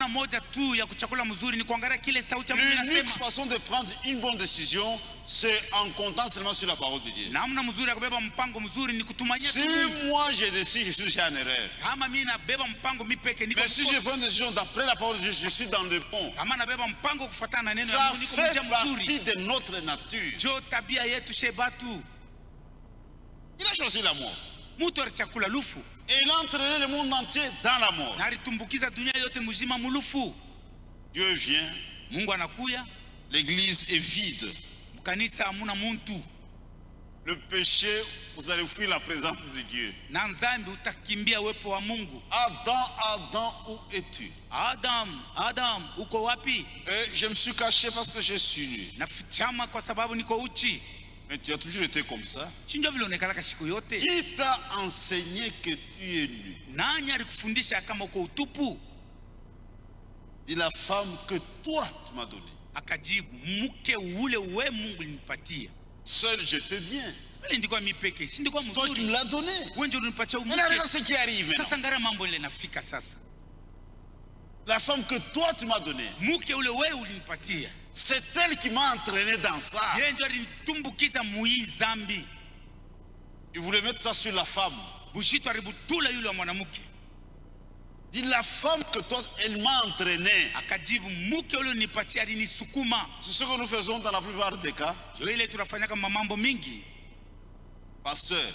L'unique façon de prendre une bonne décision, c'est en comptant seulement sur la parole de Dieu. Si moi je décide, je suis déjà en erreur. Mais si je prends une décision d'après la parole de Dieu, je suis dans le pont. Ça fait partie de notre nature. Il a choisi la mort. Et il a entraîné le monde entier dans la mort. Dieu vient. L'église est vide. Le péché, vous allez fuir la présence de Dieu. Adam, où es-tu? Adam, uko wapi? Et je me suis caché parce que je suis nu. Mais tu as toujours été comme ça. Qui t'a enseigné que tu es nu? Dis la femme que toi tu m'as donnée. Seul je te viens. C'est toi qui me l'as donné. Mais regarde ce qui arrive maintenant. La femme que toi tu m'as donnée, c'est elle qui m'a entraîné dans ça. Il voulait mettre ça sur la femme. Dis la femme que toi, elle m'a entraîné. C'est ce que nous faisons dans la plupart des cas. Pasteur,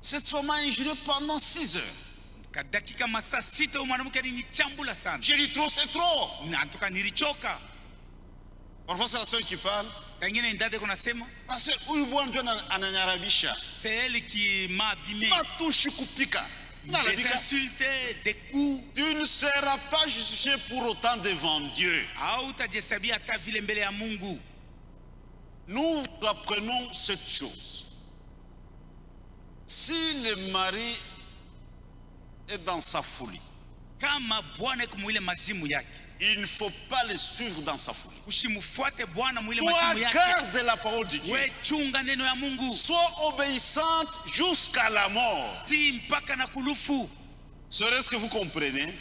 cette femme m'a injurié pendant 6 heures. J'ai dit trop, c'est trop. Parfois c'est la seule qui parle. Parce que c'est elle qui m'a abîmé. Des insultes, des coups. Tu ne seras pas justifié pour autant devant Dieu. Nous apprenons cette chose. Si le mari est dans sa folie, il ne faut pas le suivre dans sa folie. Garde la parole de Dieu. Sois obéissante jusqu'à la mort. Serait-ce que vous comprenez?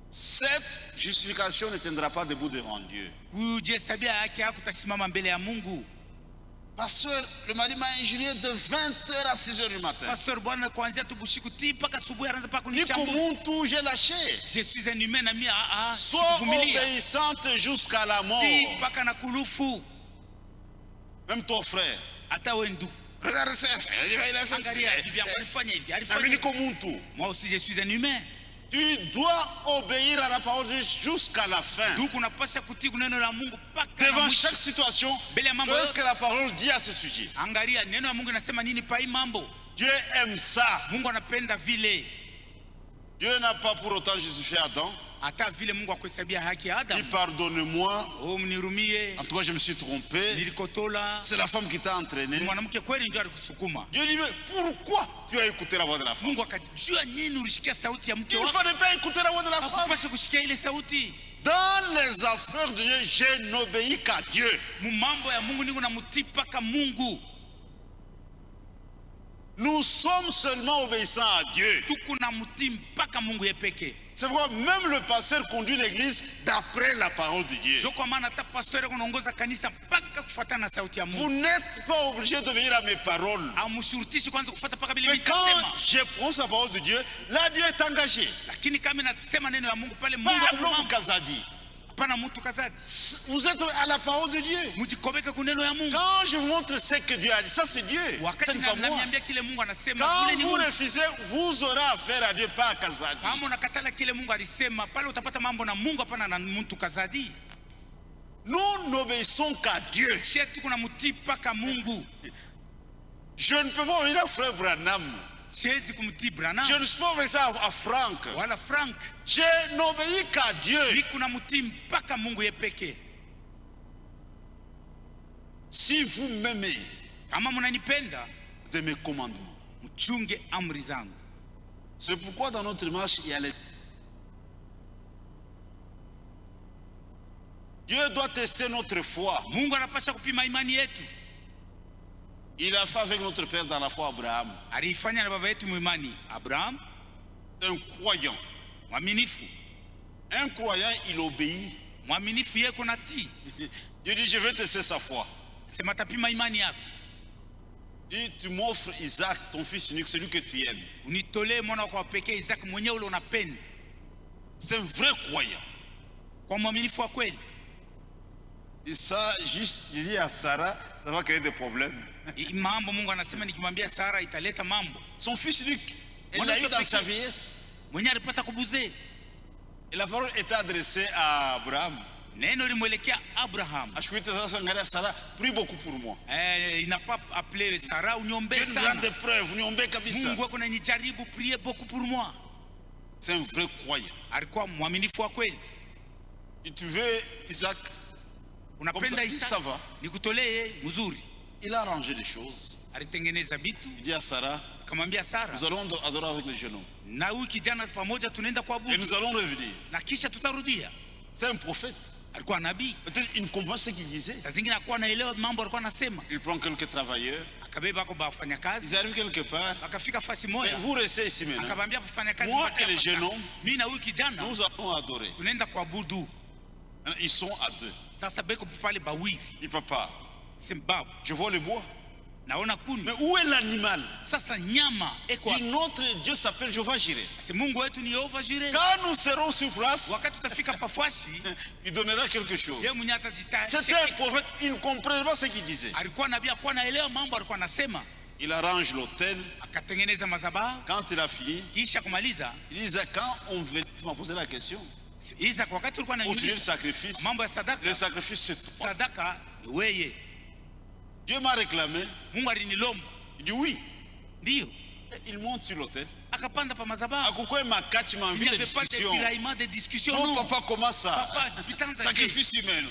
Cette justification ne tiendra pas debout devant Dieu. Pasteur, le mari m'a injurié de 20h à 6h du matin. J'ai lâché. Je suis un humain, ami. Sois obéissante jusqu'à la mort. Même ton frère. Regarde ça. Il a fait ça. Moi aussi, je suis un humain. Tu dois obéir à la parole de Dieu jusqu'à la fin. Devant chaque situation, qu'est-ce que la parole dit à ce sujet? Dieu aime ça. Dieu n'a pas pour autant justifié Adam. Il pardonne-moi. En tout cas, je me suis trompé. C'est la femme qui t'a entraîné. Dieu dit, mais pourquoi tu as écouté la voix de la femme? Il ne fallait pas écouter la voix de la femme. Dans les affaires de Dieu, je n'obéis qu'à Dieu. Nous sommes seulement obéissants à Dieu. C'est pourquoi même le pasteur conduit l'église d'après la parole de Dieu. Vous n'êtes pas obligé d'obéir à mes paroles. Mais quand je prends sa parole de Dieu, là Dieu est engagé. L'homme Kazadi. Vous êtes à la parole de Dieu. Quand je vous montre ce que Dieu a dit, ça c'est Dieu. Ce n'est pas moi. Quand vous refusez, vous aurez affaire à Dieu, pas à Kazadi. Nous n'obéissons qu'à Dieu. Je ne peux pas obéir à frère Branham. Je ne suis pas obéissant à Franck. Je n'obéis qu'à Dieu. Si vous m'aimez de mes commandements. C'est pourquoi dans notre marche, il y a les... Dieu doit tester notre foi. Il a fait avec notre père dans la foi Abraham. Un croyant. Mwaminifu. Un croyant, il obéit. Mwaminifu yeye kunatii. Dieu dit, je vais tester sa foi. Sema tapima imani yako. Dit, tu m'offres Isaac, ton fils unique, celui que tu aimes. Unitolee mwana wako wa pekee Isaac mwenyewe ule unapenda. C'est un vrai croyant. Kwa mwaminifu wa kweli. Et ça, juste, il dit à Sarah, ça va créer des problèmes. Mambo Mungu anasema nikimwambia Sara italeta mambo. Son fils unique, elle l'a eu dans sa vieillesse. Mwenye alipata kubuzee. Et la parole était adressée à Abraham. Neno limwelekea Abraham. Ashwite sasa ngara Sarah, prie beaucoup pour moi. Il n'a pas appelé Sarah, uniombee sana. J'ai une grande preuve, uniombee kabisa. Mungu wako ananijaribu, priez beaucoup pour moi. C'est un vrai croyant. Alikuwa mwaminifu wa kweli. Et tu veux Isaac? Unapenda Isaac? Ça va. Nikutolee mzuri. Il a arrangé les choses. Alitengeneza vitu. Il dit à Sarah, akamwambia Sara, nous allons adorer avec le jeune homme. Na huyu kijana pamoja tunaenda kuabudu. Et nous allons revenir. Na kisha tutarudia. C'est un prophète. Alikuwa nabii. Peut-être il ne comprend ce qu'il disait. Sasa zingine alikuwa anaelewa mambo alikuwa anasema. Il prend quelques travailleurs. Akabeba kwa wafanyakazi. Ils arrivent quelque part. Akafika fasi moja. Mais vous restez ici maintenant. Akamwambia wafanyakazi, moi et le jeune homme, mimi na huyu kijana, nous allons adorer. Tunaenda kuabudu. Ils sont à deux. Sasa beko pale bawili. Il papa. C'est baba. Je vois le bois. Naona kuni. Mais où est l'animal? Sasa nyama eko. Notre Dieu s'appelle Jehovah Jireh. C'est Mungu wetu ni Jehovah Jireh. Quand nous serons sur place, wakati tutafika pafashi, il donnera quelque chose. Yeye mwenyewe atajitayarisha. C'était un prophète, il ne comprenait pas ce qu'il disait. Alikuwa nabii, alikuwa anaelewa mambo alikuwa anasema. Il arrange l'autel. Akatengeneza madhabahu. Quand il a fini, kisha kumaliza, il disait, quand on venait, tu m'as posé la question. Isaac wakati ulikuwa unaniuliza le sacrifice, mambo ya sadaka, le sacrifice c'est toi. Sadaka ni wewe. Dieu m'a réclamé. Mungu alinilomba. Il dit oui. Ndio. Il monte sur l'autel. Akapanda pa madhabahu. Akukwe makati m'envie de discussion. De discussion. Non, papa, comment ça? Papa, sacrifice humain.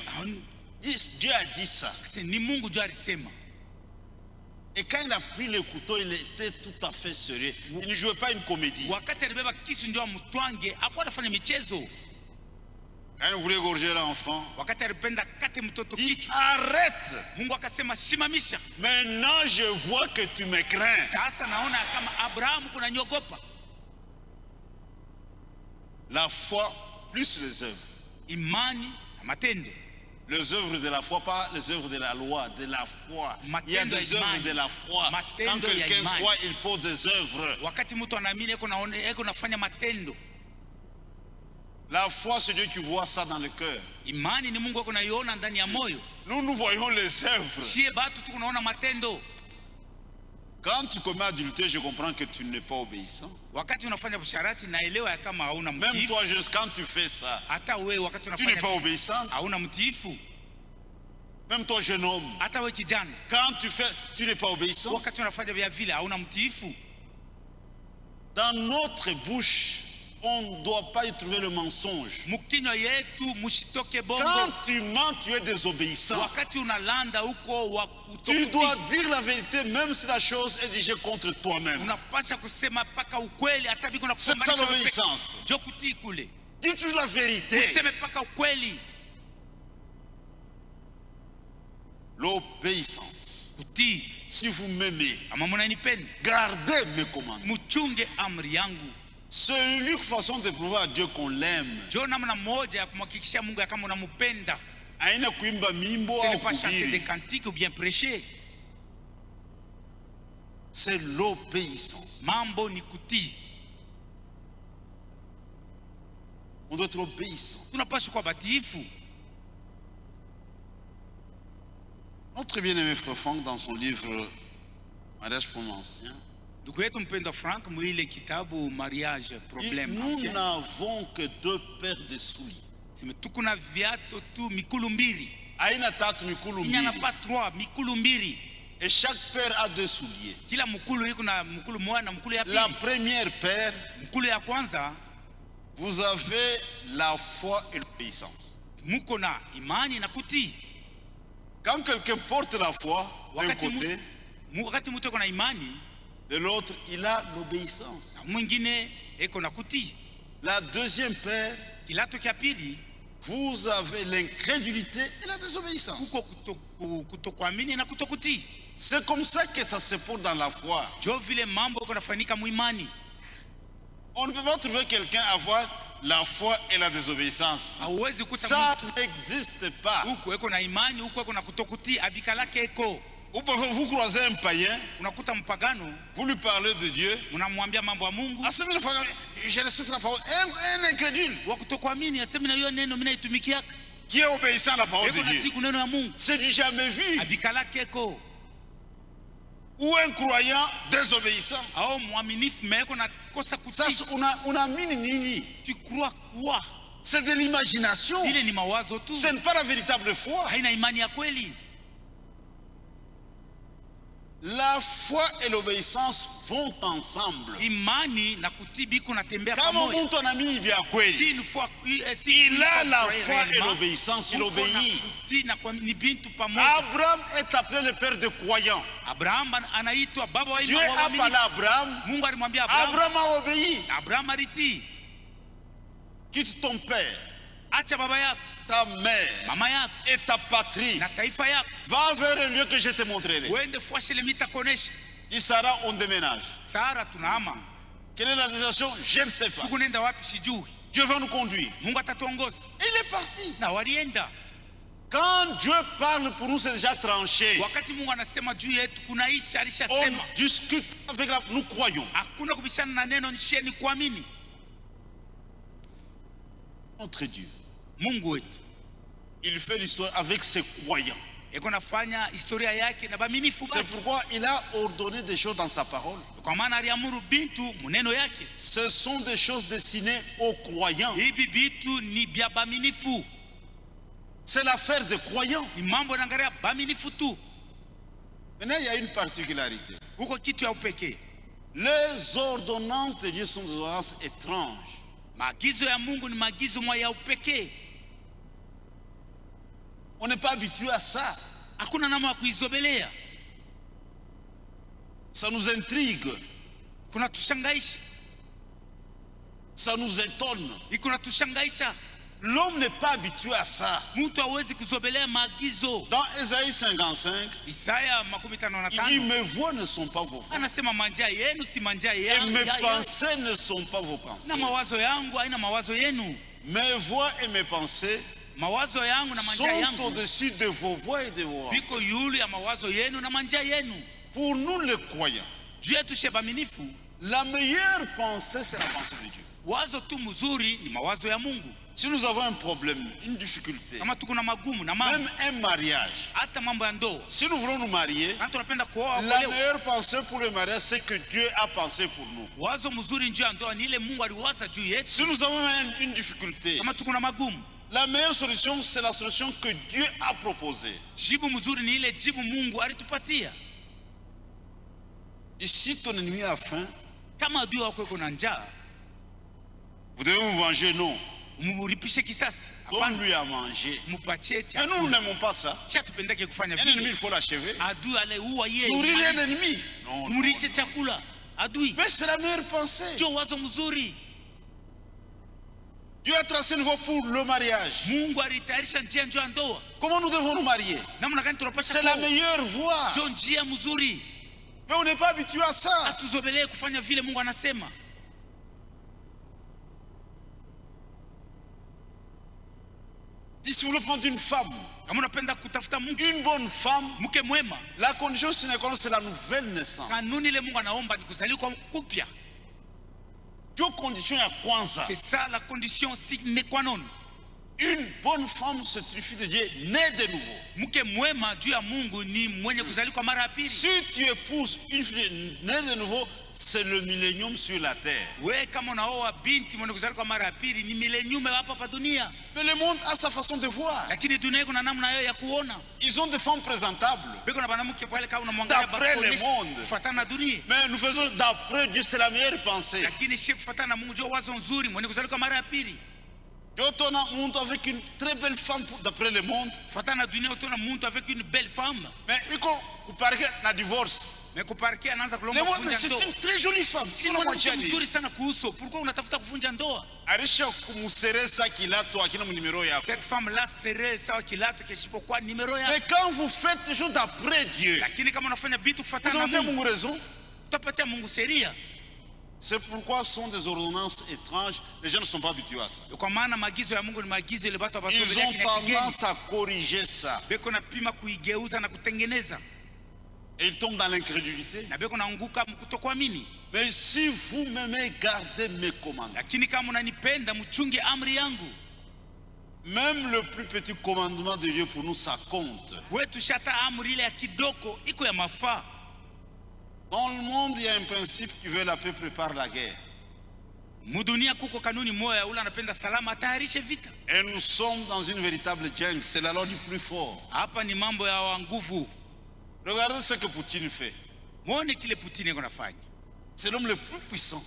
Dieu a dit ça. C'est ni Mungu Dieu alisema. Et quand il a pris le couteau, il était tout à fait sérieux. Il ne jouait pas une comédie. Wakati alibeba kisu ndio amtwange, hakuwa anafanya michezo. Quand il voulait égorger l'enfant, dit arrête. Mungu akasema simamisha. Maintenant je vois que tu me crains. Sasa naona kama Abraham kunaniogopa. La foi plus les œuvres. Imani na matendo. Les œuvres de la foi, pas les œuvres de la loi, de la foi. Il y a des œuvres de la foi. Quand quelqu'un croit, il pose des œuvres. Wakati mtu anaamini eko nafanya matendo. La foi, c'est Dieu qui voit ça dans le cœur. Imani ni Mungu anaiona ndani ya moyo. Nous voyons les œuvres. Shie batu tunaona matendo. Quand tu commets adultère, je comprends que tu n'es pas obéissant. Wakati unafanya busharati naelewa ya kama hauna mtiifu. Même toi, juste quand tu fais ça, hata wewe wakati unafanya tu n'es pas obéissant. Hauna mtiifu. Même toi, jeune homme, hata wewe kijana, quand tu fais, tu n'es pas obéissant. Wakati unafanya vya vile hauna mtiifu. Dans notre bouche, on ne doit pas y trouver le mensonge. Quand tu mens, tu es désobéissant. Tu dois dire la vérité même si la chose est déjà contre toi-même. C'est ça l'obéissance. Dis toujours la vérité. L'obéissance. Si vous m'aimez, gardez mes commandements. C'est l'unique façon de prouver à Dieu qu'on l'aime. Ce n'est pas chanter des cantiques ou bien prêcher. C'est l'obéissance. On doit être obéissant. Notre bien-aimé frère Franck, dans son livre Mariage pour l'ancien, nous n'avons que 2 paires de souliers. Il n'y en a pas 3. Et chaque paire a 2 souliers. La première paire, vous avez la foi et l'obéissance. Quand quelqu'un porte la foi d'un côté, de l'autre, il a l'obéissance. La deuxième paire, vous avez l'incrédulité et la désobéissance. C'est comme ça que ça se porte dans la foi. On ne peut pas trouver quelqu'un avoir la foi et la désobéissance. Ça n'existe pas. Ou parfois vous croisez un païen, vous lui parlez de Dieu. À ce moment-là, je respecte la parole. Un incrédule qui est obéissant à la parole de Dieu. C'est du jamais vu. Ou un croyant désobéissant. Ça, on a mis nini. Tu crois quoi? C'est de l'imagination. Ce n'est pas la véritable foi. La foi et l'obéissance vont ensemble. Kama mtu anaamini vya kweli, il a la foi et l'obéissance, il obéit. Abraham est appelé le père de croyants. Dieu a parlé à Abraham. Abraham a obéi. Quitte ton père, ta mère et ta patrie. Va vers le lieu que je te montrerai. Il sera, on déménage. Quelle est la destination? Je ne sais pas. Dieu va nous conduire. Il est parti. Quand Dieu parle pour nous, c'est déjà tranché. On discute avec la... Nous croyons. Notre Dieu, il fait l'histoire avec ses croyants. C'est pourquoi il a ordonné des choses dans sa parole. Ce sont des choses destinées aux croyants. C'est l'affaire des croyants. Maintenant, il y a une particularité. Les ordonnances de Dieu sont des ordonnances étranges. On n'est pas habitué à ça. Ça nous intrigue. Ça nous étonne. L'homme n'est pas habitué à ça. Dans Ésaïe 55, il dit mes voix ne sont pas vos voix. Et mes pensées ne sont pas vos pensées. Mes voix et mes pensées sont au-dessus de vos voix et de vos pensées. Pour nous les croyants, la meilleure pensée c'est la pensée de Dieu. Si nous avons un problème, une difficulté, même un mariage, si nous voulons nous marier, la meilleure pensée pour le mariage, c'est que Dieu a pensé pour nous. Si nous avons une difficulté, la meilleure solution, c'est la solution que Dieu a proposée. Et si ton ennemi a faim, vous devez vous venger, non. Donne-lui à manger. Et nous n'aimons pas ça. Un ennemi, il faut l'achever. Nourrir un ennemi. Non. Mais c'est la meilleure pensée. Dieu a tracé une voie pour le mariage. Comment nous devons nous marier? C'est la meilleure voie. Mais on n'est pas habitué à ça. Si vous voulez prendre une femme, une bonne femme, la condition sine qua non c'est la nouvelle naissance. C'est ça la condition sine qua non. Une bonne femme se suffit de Dieu, née de nouveau. Si tu épouses une fille née de nouveau, c'est le millénium sur la terre. Mais le monde a sa façon de voir. Ils ont des femmes présentables d'après le monde. Mais nous faisons d'après Dieu, c'est la meilleure pensée. Dieu tourne un monde avec une très belle femme d'après le monde. Mais il faut comparer un divorce. Mais c'est une très jolie femme. Cette femme-là serait ça mais quand vous faites des choses d'après Dieu, vous avez mon raison. C'est pourquoi ce sont des ordonnances étranges. Les gens ne sont pas habitués à ça. Ils ont tendance à corriger ça. Et ils tombent dans l'incrédulité. Mais si vous m'aimez, gardez mes commandements. Même le plus petit commandement de Dieu pour nous, ça compte. Dans le monde, il y a un principe qui veut la paix prépare la guerre. Et nous sommes dans une véritable jungle. C'est la loi du plus fort. Regardez ce que Poutine fait. C'est l'homme le plus puissant.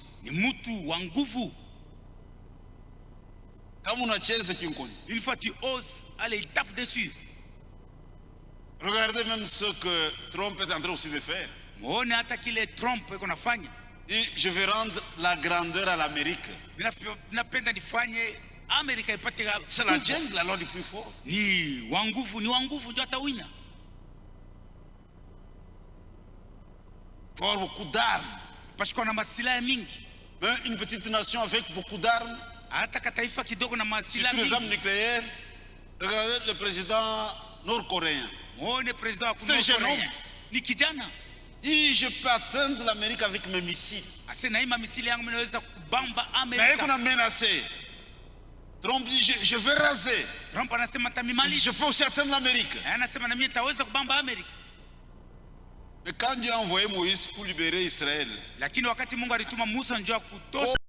Une fois tu oses, allez, il tape dessus. Regardez même ce que Trump est en train aussi de faire. Et je vais rendre la grandeur à l'Amérique. C'est la jungle, la loi du plus fort. Il faut avoir beaucoup d'armes. Mais une petite nation avec beaucoup d'armes, sur les armes nucléaires, regardez le président nord-coréen. C'est un jeune homme. Dit je peux atteindre l'Amérique avec mes missiles. Mais qu'on a menacé. Trump dit je vais raser. Je peux aussi atteindre l'Amérique. Mais quand Dieu a envoyé Moïse pour libérer Israël,